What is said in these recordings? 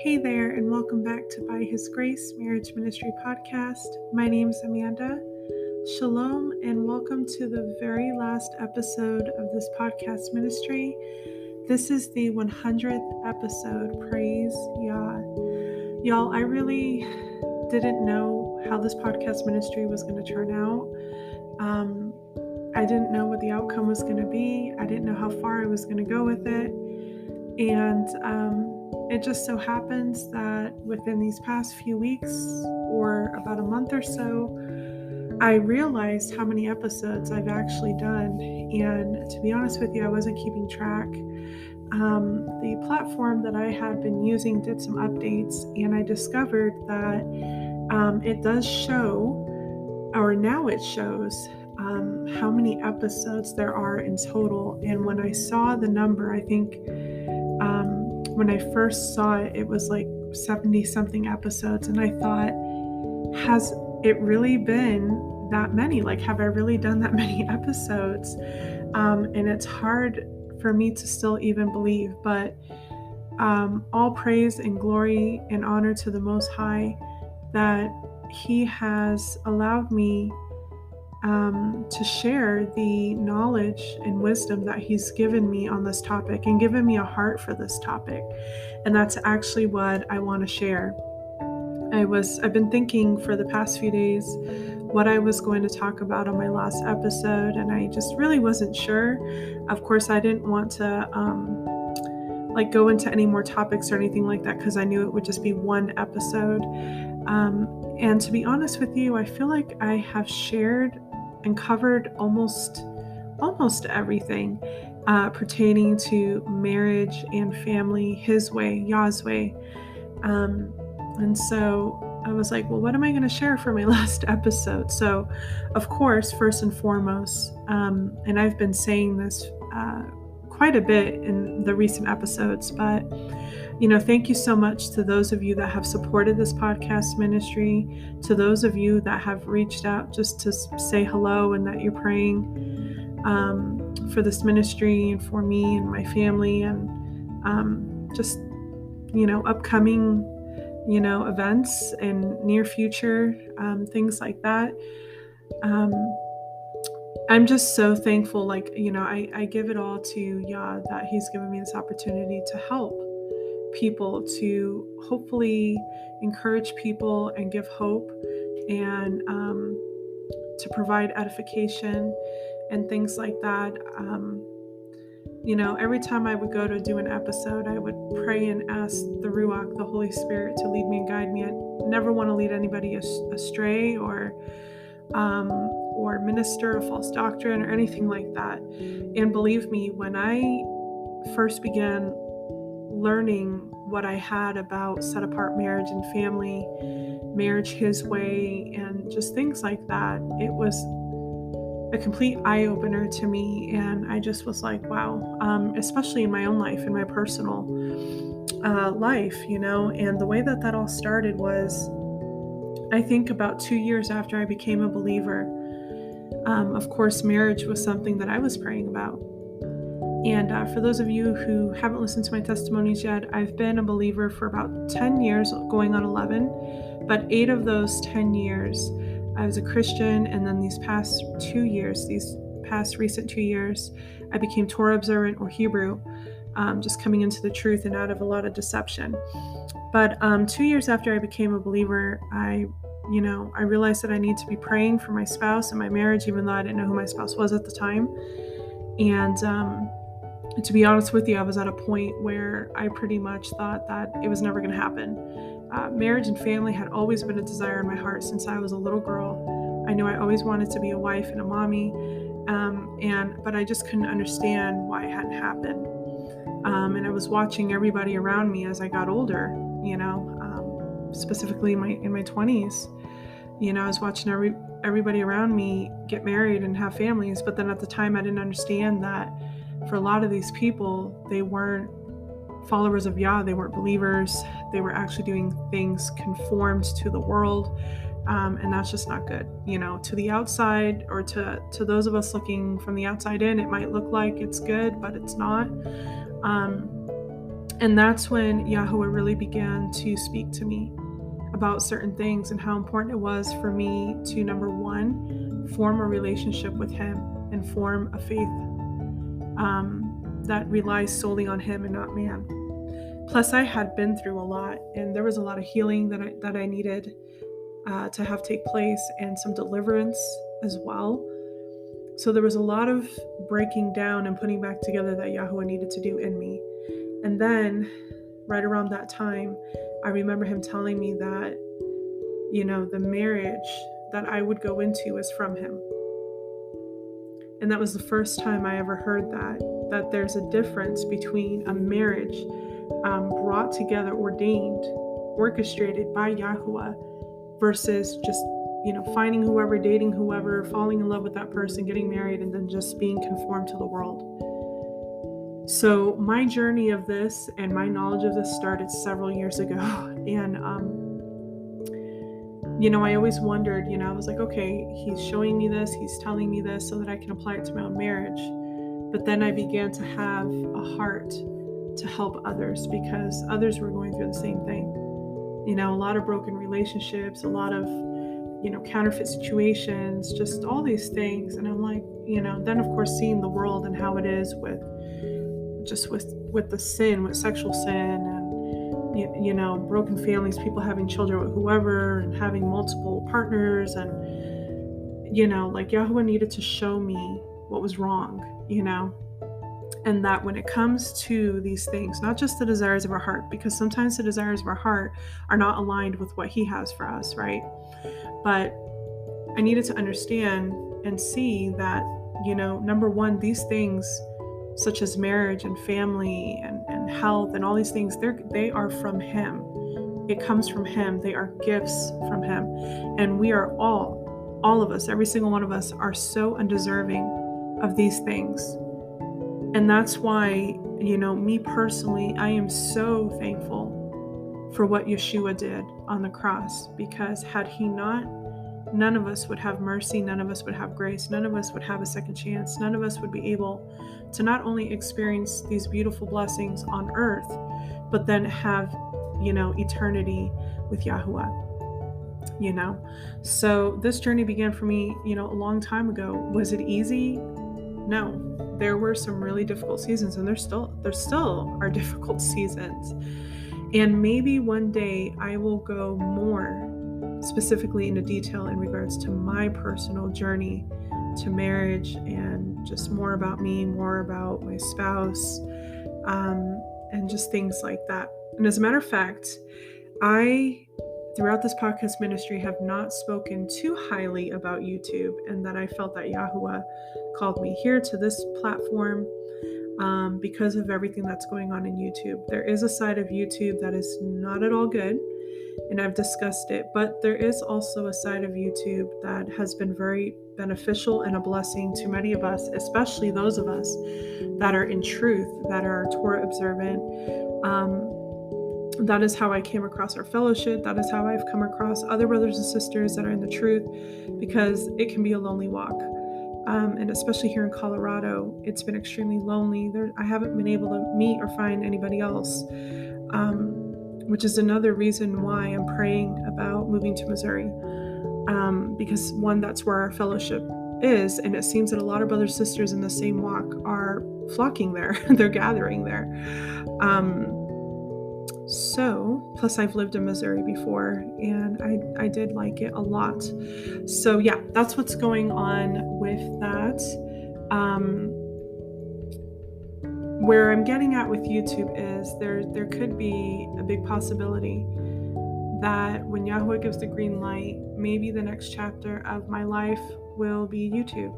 Hey there, and welcome back to By His Grace Marriage Ministry Podcast. My name's Amanda. Shalom, and welcome to the very last episode of this podcast ministry. This is the 100th episode. Praise Yah. Y'all, I really didn't know how this podcast ministry was going to turn out. I didn't know what the outcome was going to be. I didn't know how far I was going to go with it. And it just so happens that within these past few weeks, or about a month or so, I realized how many episodes I've actually done. And to be honest with you, I wasn't keeping track. The platform that I had been using did some updates, and I discovered that it does show, or now it shows, how many episodes there are in total. And when I saw the number, I think when I first saw it, it was like 70 something episodes. And I thought, has it really been that many? Like, have I really done that many episodes? And it's hard for me to still even believe, but all praise and glory and honor to the Most High that He has allowed me to share the knowledge and wisdom that He's given me on this topic and given me a heart for this topic. And that's actually what I want to share. I've been thinking for the past few days what I was going to talk about on my last episode, and I just really wasn't sure. Of course, I didn't want to go into any more topics or anything like that, because I knew it would just be one episode. And to be honest with you, I feel like I have shared and covered almost everything pertaining to marriage and family, His way, Yah's way. And so I was like, well, what am I going to share for my last episode? So, of course, first and foremost, and I've been saying this quite a bit in the recent episodes, but thank you so much to those of you that have supported this podcast ministry, to those of you that have reached out just to say hello and that you're praying for this ministry and for me and my family, and just upcoming events and near future, things like that. I'm just so thankful. I give it all to Yah that He's given me this opportunity to help people, to hopefully encourage people and give hope, and to provide edification and things like that. Every time I would go to do an episode, I would pray and ask the Ruach, the Holy Spirit, to lead me and guide me. I never want to lead anybody astray or minister a false doctrine or anything like that. And believe me, when I first began learning what I had about set apart marriage and family, marriage His way, and just things like that, it was a complete eye-opener to me. And I just was like, wow, especially in my own life, in my personal life, and the way that all started was, I think about 2 years after I became a believer. Of course, marriage was something that I was praying about. And for those of you who haven't listened to my testimonies yet, I've been a believer for about 10 years, going on 11, but 8 of those 10 years, I was a Christian. And then these past recent 2 years, I became Torah observant, or Hebrew, just coming into the truth and out of a lot of deception. But 2 years after I became a believer, I realized that I need to be praying for my spouse and my marriage, even though I didn't know who my spouse was at the time. And to be honest with you, I was at a point where I pretty much thought that it was never going to happen. Marriage and family had always been a desire in my heart since I was a little girl. I knew I always wanted to be a wife and a mommy, but I just couldn't understand why it hadn't happened. And I was watching everybody around me as I got older, specifically in my 20s. I was watching everybody around me get married and have families, but then at the time I didn't understand that for a lot of these people, they weren't followers of Yah, they weren't believers, they were actually doing things conformed to the world, and that's just not good. To the outside, or to those of us looking from the outside in, it might look like it's good, but it's not. And that's when Yahweh really began to speak to me about certain things and how important it was for me to, number one, form a relationship with Him and form a faith that relies solely on Him and not man. Plus, I had been through a lot, and there was a lot of healing that I needed to have take place, and some deliverance as well. So there was a lot of breaking down and putting back together that Yahweh needed to do in me. And then, right around that time, I remember Him telling me that, the marriage that I would go into is from Him. And that was the first time I ever heard that there's a difference between a marriage brought together, ordained, orchestrated by Yahweh versus just, finding whoever, dating whoever, falling in love with that person, getting married, and then just being conformed to the world. So my journey of this and my knowledge of this started several years ago. And, I always wondered, I was like, okay, He's showing me this, He's telling me this so that I can apply it to my own marriage. But then I began to have a heart to help others because others were going through the same thing. A lot of broken relationships, a lot of, counterfeit situations, just all these things. And I'm like, then of course seeing the world and how it is with the sin, with sexual sin and, broken families, people having children with whoever and having multiple partners. And, like Yahweh needed to show me what was wrong, and that when it comes to these things, not just the desires of our heart, because sometimes the desires of our heart are not aligned with what He has for us, right? But I needed to understand and see that, number one, these things such as marriage and family and health and all these things, they are from Him. It comes from Him. They are gifts from Him. And we are all of us, every single one of us, are so undeserving of these things. And that's why, me personally, I am so thankful for what Yeshua did on the cross, because had He not, none of us would have mercy, none of us would have grace, none of us would have a second chance, none of us would be able to not only experience these beautiful blessings on earth, but then have, eternity with Yahweh. So this journey began for me, a long time ago. Was it easy? No. There were some really difficult seasons, and there still are difficult seasons. And maybe one day I will go more specifically into detail in regards to my personal journey to marriage and just more about me, more about my spouse, and just things like that. And as a matter of fact, I, throughout this podcast ministry, have not spoken too highly about YouTube, and that I felt that Yahweh called me here to this platform because of everything that's going on in YouTube. There is a side of YouTube that is not at all good, and I've discussed it, but there is also a side of YouTube that has been very beneficial and a blessing to many of us, especially those of us that are in truth, that are Torah observant. That is how I came across our fellowship. That is how I've come across other brothers and sisters that are in the truth, because it can be a lonely walk. And especially here in Colorado, it's been extremely lonely. I haven't been able to meet or find anybody else, which is another reason why I'm praying about moving to Missouri, because one, that's where our fellowship is, and it seems that a lot of brothers and sisters in the same walk are flocking there. They're gathering there. So, plus I've lived in Missouri before, and I did like it a lot. So yeah, that's what's going on with that. Where I'm getting at with YouTube is there could be a big possibility that when Yahweh gives the green light, maybe the next chapter of my life will be YouTube.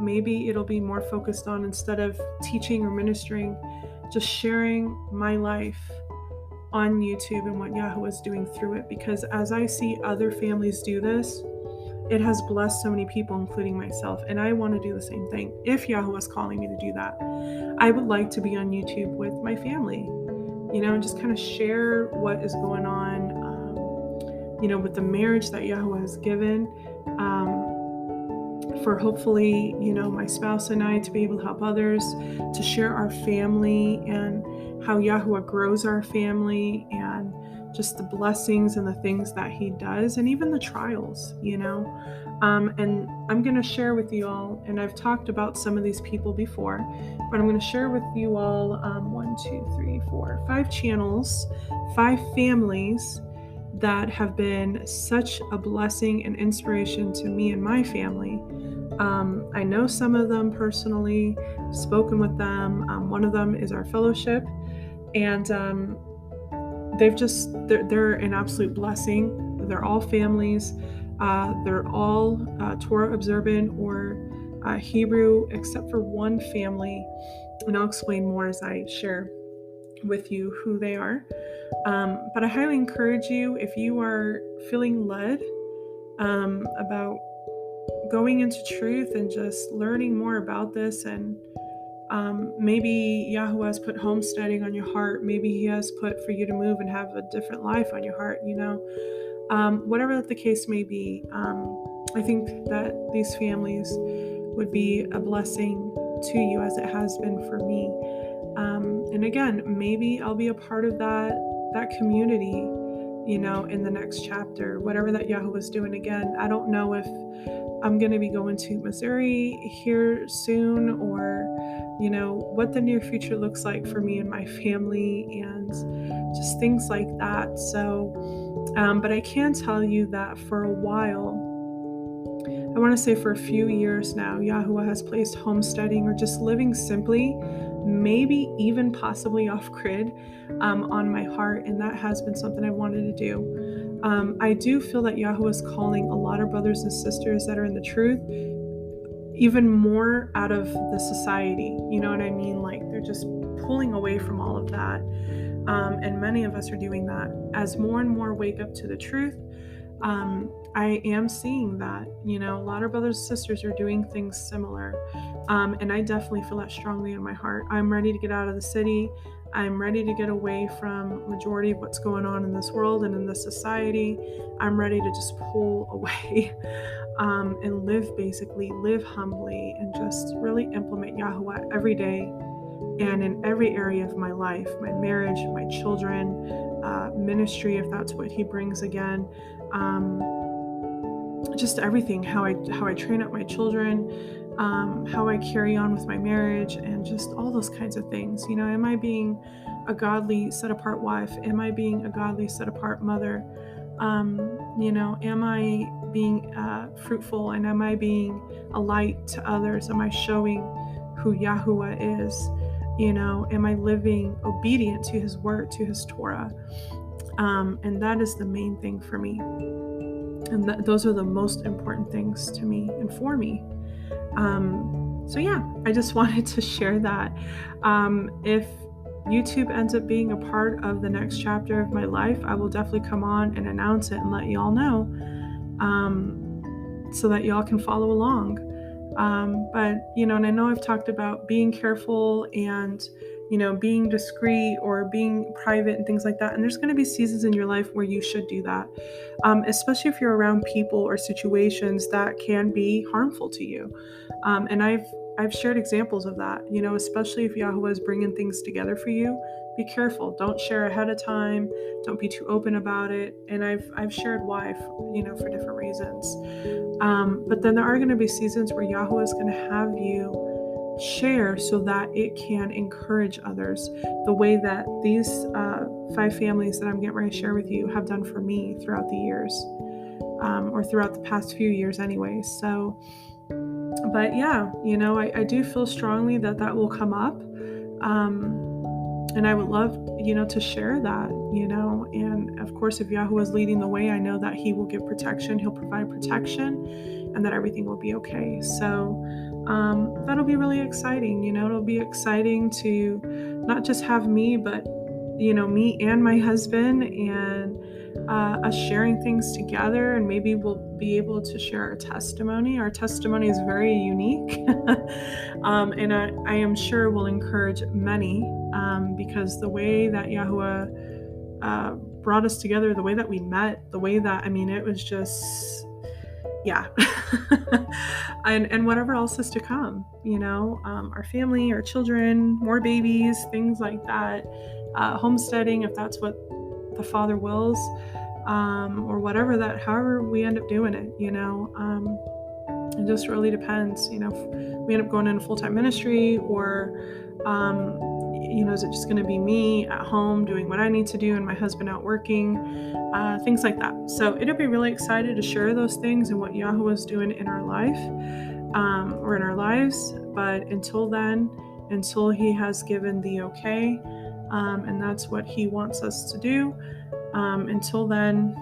Maybe it'll be more focused on, instead of teaching or ministering, just sharing my life on YouTube and what Yahweh is doing through it. Because as I see other families do this, it has blessed so many people, including myself. And I want to do the same thing. If Yahweh is calling me to do that, I would like to be on YouTube with my family, and just kind of share what is going on, with the marriage that Yahweh has given, for hopefully, my spouse and I to be able to help others, to share our family and how Yahuwah grows our family and just the blessings and the things that he does and even the trials, and I'm going to share with you all, and I've talked about some of these people before, but I'm going to share with you all 5 channels, 5 families that have been such a blessing and inspiration to me and my family. I know some of them personally, spoken with them. One of them is our fellowship, and they're an absolute blessing. They're all families. They're all Torah observant or Hebrew, except for one family, and I'll explain more as I share with you who they are. But I highly encourage you, if you are feeling led about going into truth and just learning more about this, and maybe Yahuwah has put homesteading on your heart, maybe he has put for you to move and have a different life on your heart, whatever the case may be, I think that these families would be a blessing to you as it has been for me. And again, maybe I'll be a part of that community, in the next chapter, whatever that Yahuwah is doing. Again, I don't know if I'm going to be going to Missouri here soon, or, what the near future looks like for me and my family and just things like that. So, but I can tell you that for a while, I want to say for a few years now, Yahuwah has placed homesteading or just living simply, maybe even possibly off-grid, on my heart, and that has been something I wanted to do. I do feel that Yahuwah is calling a lot of brothers and sisters that are in the truth even more out of the society, you know what I mean? Like, they're just pulling away from all of that, and many of us are doing that. As more and more wake up to the truth, I am seeing that, a lot of brothers and sisters are doing things similar. And I definitely feel that strongly in my heart. I'm ready to get out of the city. I'm ready to get away from majority of what's going on in this world and in this society. I'm ready to just pull away and live humbly and just really implement Yahuwah every day and in every area of my life, my marriage, my children, ministry, if that's what he brings again. Just everything, how I train up my children, how I carry on with my marriage, and just all those kinds of things. Am I being a godly, set-apart wife? Am I being a godly, set-apart mother? Am I being fruitful, and am I being a light to others? Am I showing who Yahuwah is? Am I living obedient to his word, to his Torah? And that is the main thing for me. And those are the most important things to me and for me. So yeah, I just wanted to share that. If YouTube ends up being a part of the next chapter of my life, I will definitely come on and announce it and let y'all know, so that y'all can follow along. But, and I know I've talked about being careful and, being discreet or being private and things like that. And there's going to be seasons in your life where you should do that, especially if you're around people or situations that can be harmful to you. And I've shared examples of that, especially if Yahuwah is bringing things together for you. Be careful. Don't share ahead of time. Don't be too open about it. And I've shared why, for different reasons. But then there are going to be seasons where Yahuwah is going to have you share so that it can encourage others, the way that these 5 families that I'm getting ready to share with you have done for me throughout the years, or throughout the past few years anyway. So, but yeah, I do feel strongly that will come up. And I would love, to share that, and of course, if Yahuwah is leading the way, I know that he will give protection, he'll provide protection, and that everything will be okay. So that'll be really exciting. It'll be exciting to not just have me, but, me and my husband, and us sharing things together, and maybe we'll be able to share our testimony. Our testimony is very unique, and I am sure will encourage many, because the way that Yahuwah brought us together, the way that we met, the way that, it was just, yeah. And whatever else is to come, our family, our children, more babies, things like that, homesteading, if that's what the Father wills, or whatever however we end up doing it, it just really depends, if we end up going into full-time ministry, or, is it just going to be me at home doing what I need to do and my husband out working, things like that. So it'll be really excited to share those things and what Yahweh is doing in our life, or in our lives. But until then, until he has given the okay, and that's what he wants us to do, until then,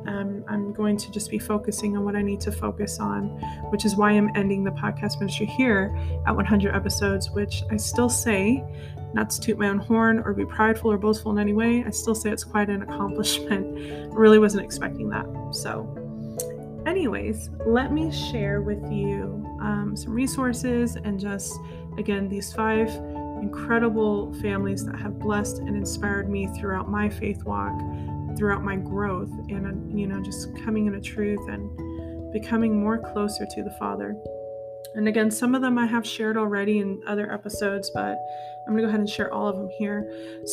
I'm going to just be focusing on what I need to focus on, which is why I'm ending the podcast ministry here at 100 episodes, which I still say, not to toot my own horn or be prideful or boastful in any way, I still say it's quite an accomplishment. I really wasn't expecting that. So anyways, let me share with you some resources and just, again, these 5 incredible families that have blessed and inspired me throughout my faith walk, throughout my growth, and just coming into truth and becoming more closer to the Father. And again, some of them I have shared already in other episodes, but I'm going to go ahead and share all of them here.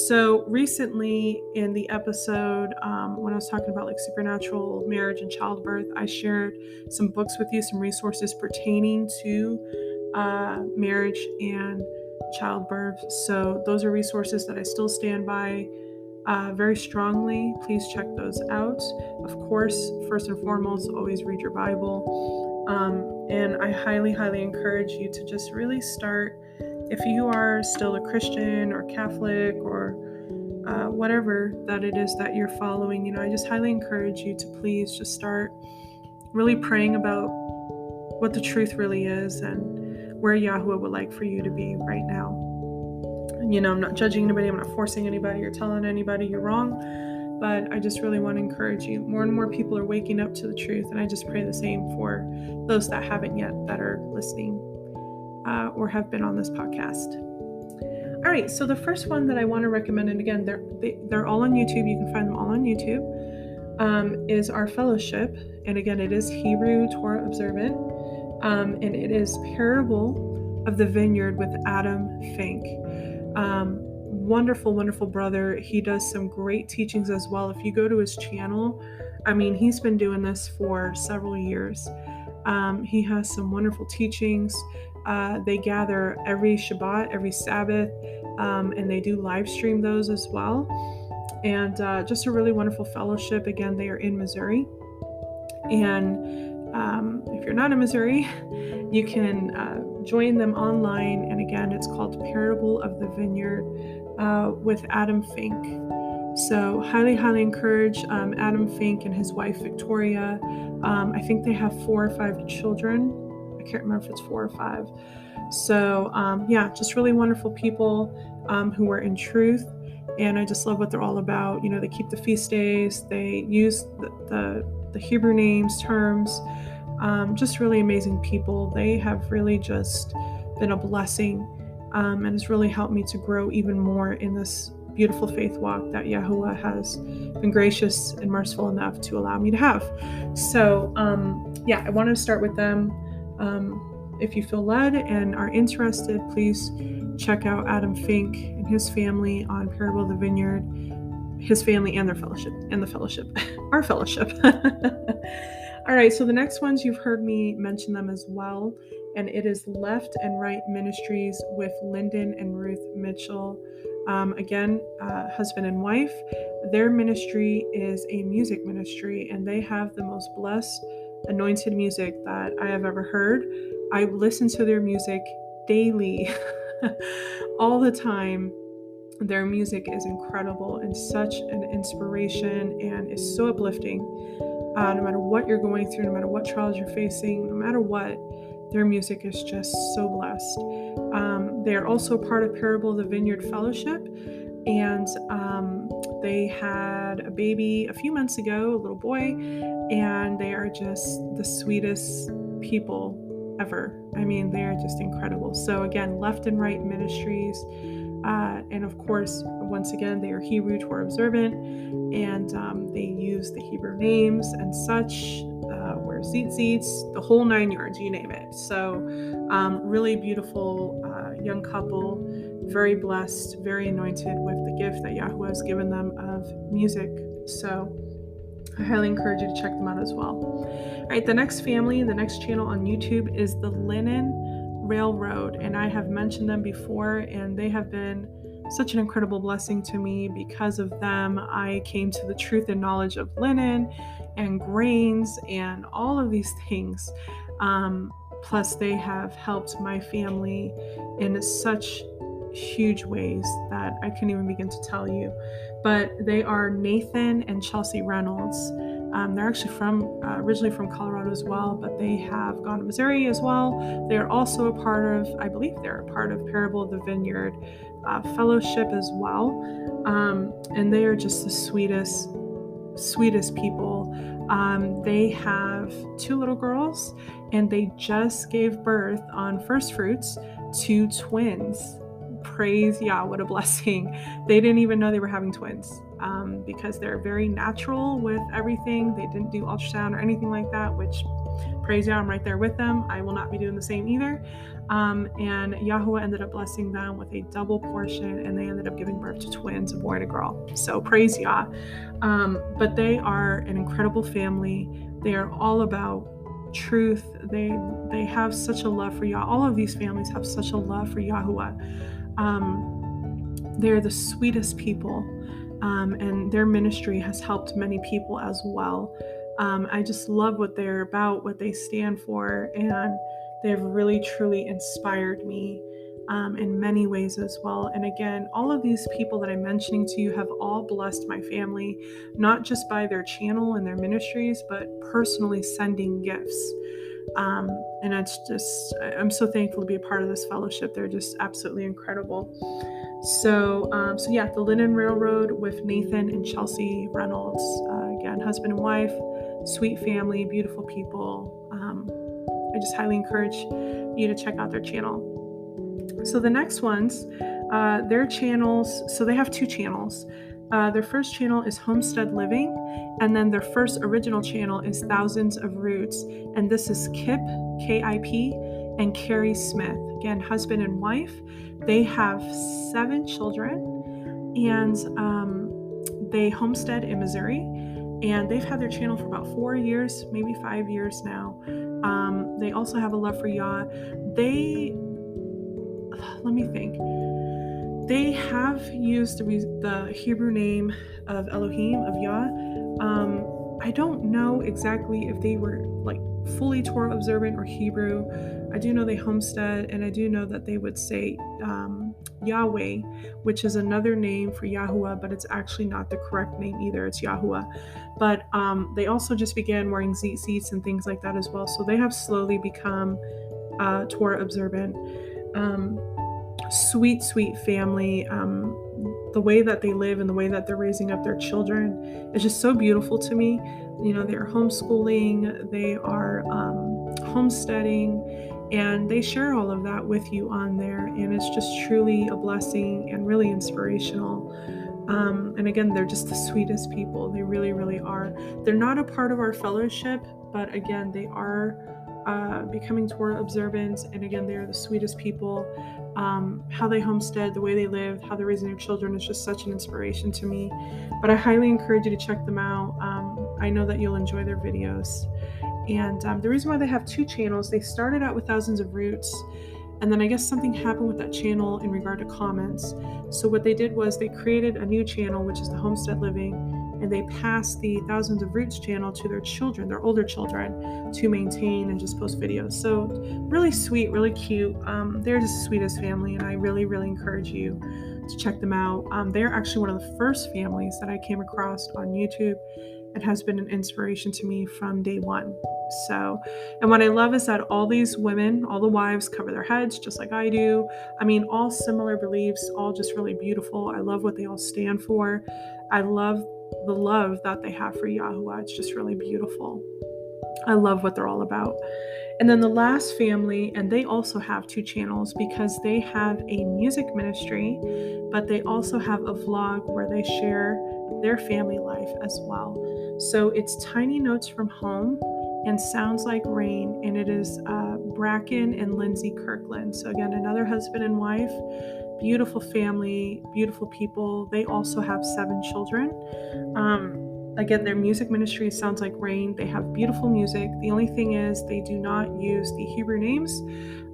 So recently in the episode, when I was talking about like supernatural marriage and childbirth, I shared some books with you, some resources pertaining to marriage and childbirth. So those are resources that I still stand by very strongly. Please check those out. Of course, first and foremost, always read your Bible. And I highly, highly encourage you to just really start, if you are still a Christian or Catholic or whatever that it is that you're following, I just highly encourage you to please just start really praying about what the truth really is and where Yahweh would like for you to be right now. I'm not judging anybody, I'm not forcing anybody or telling anybody you're wrong, but I just really want to encourage you. More and more people are waking up to the truth, and I just pray the same for those that haven't yet, that are listening or have been on this podcast. All right, so the first one that I want to recommend, and again, they're all on YouTube, you can find them all on YouTube, is Our Fellowship. And again, it is Hebrew Torah observant, and it is Parable of the Vineyard with Adam Fink. Wonderful, wonderful brother. He does some great teachings as well. If you go to his channel, he's been doing this for several years. He has some wonderful teachings. They gather every Shabbat, every Sabbath, and they do live stream those as well. And just a really wonderful fellowship. Again, they are in Missouri. And if you're not in Missouri, you can join them online. And again, it's called Parable of the Vineyard with Adam Fink. So highly, highly encourage Adam Fink and his wife, Victoria. I think they have 4 or 5 children. I can't remember if it's 4 or 5. So just really wonderful people who are in truth. And I just love what they're all about. They keep the feast days. They use the Hebrew names, terms, just really amazing people. They have really just been a blessing, and has really helped me to grow even more in this beautiful faith walk that Yahuwah has been gracious and merciful enough to allow me to have. So I wanted to start with them. If you feel led and are interested, please check out Adam Fink and his family on Parable of the Vineyard, his family and their fellowship, and the fellowship, our fellowship. All right, so the next ones, you've heard me mention them as well, and it is Left and Right Ministries with Lyndon and Ruth Mitchell. Again, husband and wife. Their ministry is a music ministry, and they have the most blessed, anointed music that I have ever heard. I listen to their music daily, all the time. Their music is incredible and such an inspiration, and is so uplifting. No matter what you're going through, no matter what trials you're facing, no matter what, their music is just so blessed. They are also part of Parable of the Vineyard Fellowship, and they had a baby a few months ago, a little boy, and they are just the sweetest people ever. They are just incredible. So again, Left and Right Ministries, and of course, once again, they are Hebrew Torah observant, and they use the Hebrew names and such, where or seats, the whole 9 yards, you name it. So really beautiful young couple, very blessed, very anointed with the gift that Yahweh has given them of music. So I highly encourage you to check them out as well. All right, the next channel on YouTube is the Linen Railroad, and I have mentioned them before, and they have been such an incredible blessing to me. Because of them, I came to the truth and knowledge of linen and grains and all of these things. Plus, they have helped my family in such huge ways that I can't even begin to tell you. But they are Nathan and Chelsea Reynolds. They're actually originally from Colorado as well, but they have gone to Missouri as well. They're also I believe they're a part of Parable of the Vineyard Fellowship as well. And they are just the sweetest people. They have 2 little girls, and they just gave birth on First Fruits to twins. Praise Yah, what a blessing. They didn't even know they were having twins because they're very natural with everything. They didn't do ultrasound or anything like that, which praise Yah, I'm right there with them. I will not be doing the same either. And Yahweh ended up blessing them with a double portion, and they ended up giving birth to twins, a boy and a girl. So praise Yah. But they are an incredible family. They are all about truth. They have such a love for Yah. All of these families have such a love for Yahuwah. They're the sweetest people, and their ministry has helped many people as well. I just love what they're about, what they stand for, and they've really truly inspired me in many ways as well. And again, all of these people that I'm mentioning to you have all blessed my family, not just by their channel and their ministries, but personally sending gifts. And I'm so thankful to be a part of this fellowship. They're just absolutely incredible. So yeah, the Linen Railroad with Nathan and Chelsea Reynolds. Again, husband and wife, sweet family, beautiful people. I just highly encourage you to check out their channel. So the next ones, their channels, so they have 2 channels. Their first channel is Homestead Living, and then their first original channel is Thousands of Roots, and this is Kip, K-I-P, and Carrie Smith. Again, husband and wife. They have 7 children, and they homestead in Missouri, and they've had their channel for about 4 years, maybe 5 years now. They also have a love for Yah. Let me think. They have used the Hebrew name of Elohim, of Yah. I don't know exactly if they were like fully Torah observant or Hebrew. I do know they homestead, and I do know that they would say Yahweh, which is another name for Yahuwah, but it's actually not the correct name either. It's Yahuwah. But they also just began wearing tzitzits and things like that as well. So they have slowly become Torah observant. Sweet family. The way that they live and the way that they're raising up their children is just so beautiful to me. You know, they're homeschooling, they are homesteading, and they share all of that with you on there. And it's just truly a blessing and really inspirational. And again, they're just the sweetest people. They really, really are. They're not a part of our fellowship, but again, they are becoming Torah observant, and again, they're the sweetest people. How they homestead, the way they live, how they're raising their children is just such an inspiration to me. But I highly encourage you to check them out. I know that you'll enjoy their videos. And the reason why they have 2 channels, they started out with Thousands of Roots, and then I guess something happened with that channel in regard to comments. So what they did was they created a new channel, which is the Homestead Living, and they passed the Thousands of Roots channel to their children, their older children, to maintain and just post videos. So really sweet, really cute. They're just the sweetest family, and I really, really encourage you to check them out. They're actually one of the first families that I came across on YouTube. It has been an inspiration to me from day one. So, and what I love is that all these women, all the wives, cover their heads just like I do. I mean, all similar beliefs, all just really beautiful. I love what they all stand for. I love the love that they have for Yahuwah. It's just really beautiful. I love what they're all about. And then the last family, and they also have 2 channels because they have a music ministry, but they also have a vlog where they share their family life as well. So it's Tiny Notes from Home, and Sounds Like Rain, and it is Bracken and Lindsay Kirkland. So again, another husband and wife, beautiful family, beautiful people. They also have 7 children. Again, their music ministry Sounds Like Rain. They have beautiful music. The only thing is they do not use the Hebrew names,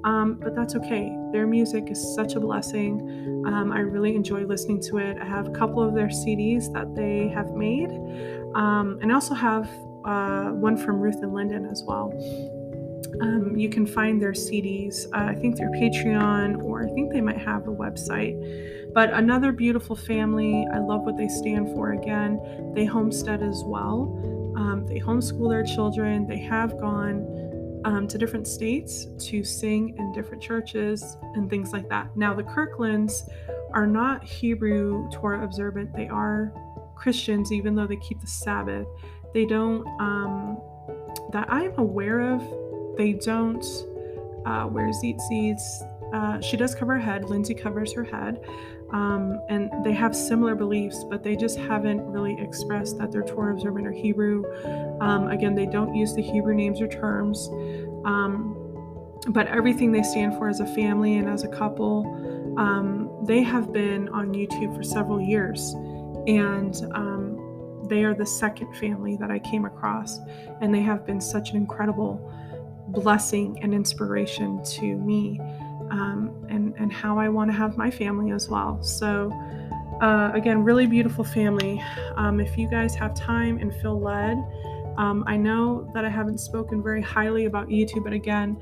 but that's okay. Their music is such a blessing. I really enjoy listening to it. I have a couple of their CDs that they have made, and I also have one from Ruth and Lyndon as well. You can find their CDs, I think through Patreon, or I think they might have a website. But another beautiful family. I love what they stand for. Again, they homestead as well. They homeschool their children. They have gone to different states to sing in different churches and things like that. Now, the Kirklands are not Hebrew Torah observant. They are Christians, even though they keep the Sabbath. They don't, that I'm aware of, they don't wear tzitzits. She does cover her head. Lindsay covers her head. And they have similar beliefs, but they just haven't really expressed that they're Torah observant or Hebrew. Again, they don't use the Hebrew names or terms. But everything they stand for as a family and as a couple, they have been on YouTube for several years. And they are the second family that I came across. And they have been such an incredible blessing and inspiration to me, and how I want to have my family as well. So again, really beautiful family. If you guys have time and feel led, I know that I haven't spoken very highly about YouTube, but again,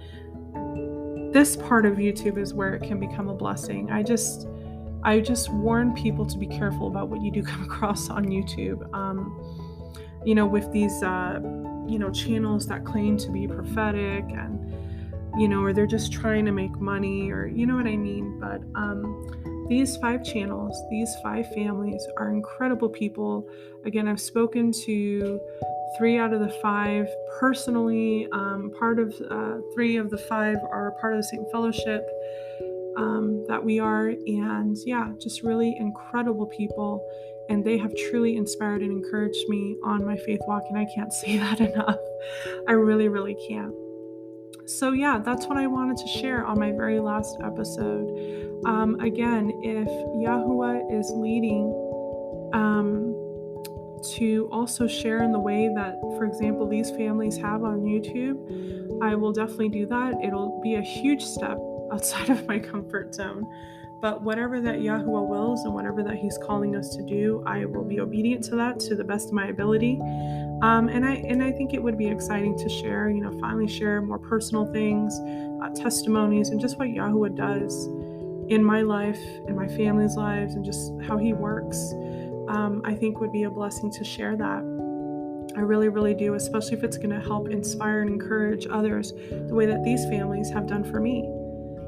this part of YouTube is where it can become a blessing. I just warn people to be careful about what you do come across on YouTube. With these channels that claim to be prophetic, and or they're just trying to make money, or you know what I mean. But these 5 channels, these 5 families are incredible people. Again, I've spoken to 3 out of the 5 personally. Part of 3 of the 5 are part of the same fellowship that we are, and yeah, just really incredible people. And they have truly inspired and encouraged me on my faith walk, and I can't say that enough. I really, really can't. So yeah, that's what I wanted to share on my very last episode. Again, if Yahuwah is leading to also share in the way that, for example, these families have on YouTube, I will definitely do that. It'll be a huge step outside of my comfort zone. But whatever that Yahuwah wills and whatever that He's calling us to do, I will be obedient to that to the best of my ability. And I think it would be exciting to share, finally share more personal things, testimonies, and just what Yahuwah does in my life, in my family's lives, and just how He works. I think would be a blessing to share that. I really, really do, especially if it's going to help inspire and encourage others the way that these families have done for me.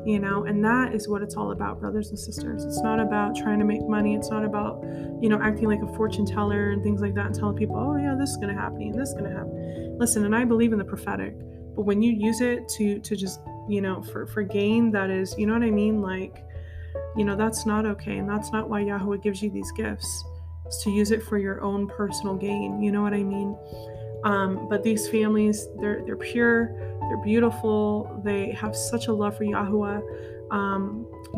And that is what it's all about, brothers and sisters. It's not about trying to make money. It's not about, acting like a fortune teller and things like that and telling people, oh yeah, this is going to happen and this is going to happen. Listen, and I believe in the prophetic, but when you use it to just, for gain, that is, you know what I mean? Like, that's not okay. And that's not why Yahuwah gives you these gifts. It's to use it for your own personal gain. You know what I mean? But these families, they're pure, they're beautiful, they have such a love for Yahuwah.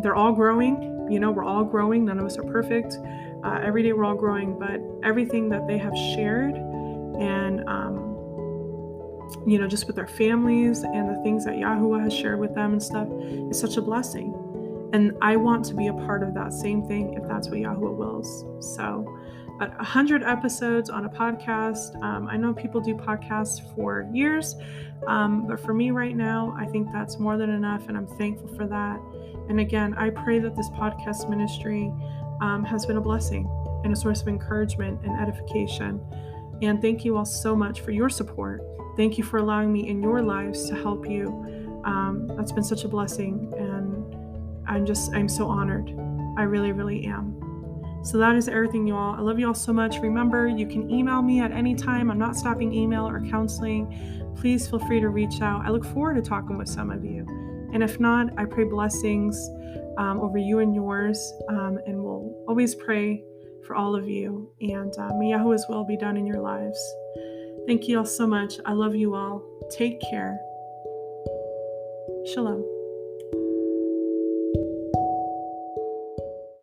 They're all growing, we're all growing, none of us are perfect. Every day we're all growing, but everything that they have shared, and just with their families and the things that Yahuwah has shared with them and stuff, is such a blessing. And I want to be a part of that same thing if that's what Yahuwah wills. So 100 episodes on a podcast. I know people do podcasts for years, but for me right now, I think that's more than enough, and I'm thankful for that. And again, I pray that this podcast ministry has been a blessing and a source of encouragement and edification. And thank you all so much for your support. Thank you for allowing me in your lives to help you. That's been such a blessing, and I'm so honored. I really, really am. So that is everything, you all. I love you all so much. Remember, you can email me at any time. I'm not stopping email or counseling. Please feel free to reach out. I look forward to talking with some of you. And if not, I pray blessings over you and yours. And we'll always pray for all of you. And may Yahuwah's will be done in your lives. Thank you all so much. I love you all. Take care. Shalom.